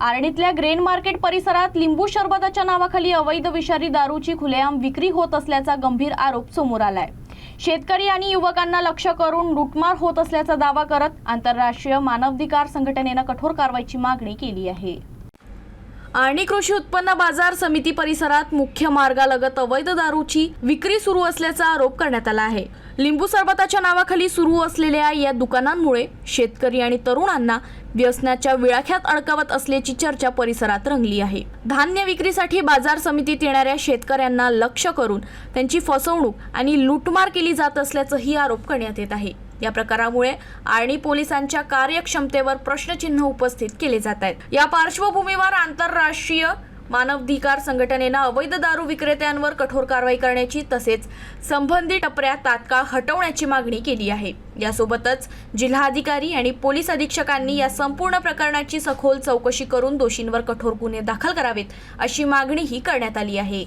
आर्णीतल्या grain market परिसरात लिंबू सरबताच्या नावाखाली अवैध विषारी दारूची खुलेआम विक्री होत असल्याचा गंभीर आरोप समोर आलाय। शेतकरी आणि युवकांना लक्ष्य करून लूटमार होत असल्याचा दावा करत आंतरराष्ट्रीय मानवाधिकार संघटनेने कठोर कारवाईची मागणी केली आहे। आर्णी कृषी उत्पन्न बाजार समिती परिसरात मुख्य मार्गालगत अवैध दारूची विक्री सुरू असल्याचा आरोप करण्यात आला आहे। लिंबू सरबताच्या नावाखाली सुरू असलेल्या या दुकानांमुळे शेतकरी आणि तरुणांना व्यसनाच्या विळख्यात अडकवत असल्याची चर्चा परिसरात रंगली आहे। धान्य विक्रीसाठी बाजार समितीत येणाऱ्या शेतकऱ्यांना लक्ष्य करून त्यांची फसवणूक आणि लूटमार केली जात असल्याचाही आरोप करण्यात येत आहे। या प्रकारामुळे आर्णी पोलिसांच्या कार्यक्षमतेवर प्रश्नचिन्ह उपस्थित केले जात आहेत। या पार्श्वभूमीवर आंतरराष्ट्रीय मानवाधिकार संघटनेने अवैध दारू विक्रेत्यांवर कठोर कारवाई करण्याची तसेच संबंधित टपऱ्या तात्काळ हटवण्याची मागणी केली आहे। यासोबतच जिल्हाधिकारी आणि पोलीस अधीक्षकांनी या संपूर्ण प्रकरणाची सखोल चौकशी करून दोषींवर कठोर गुन्हे दाखल करावेत अशी मागणीही करण्यात आली आहे।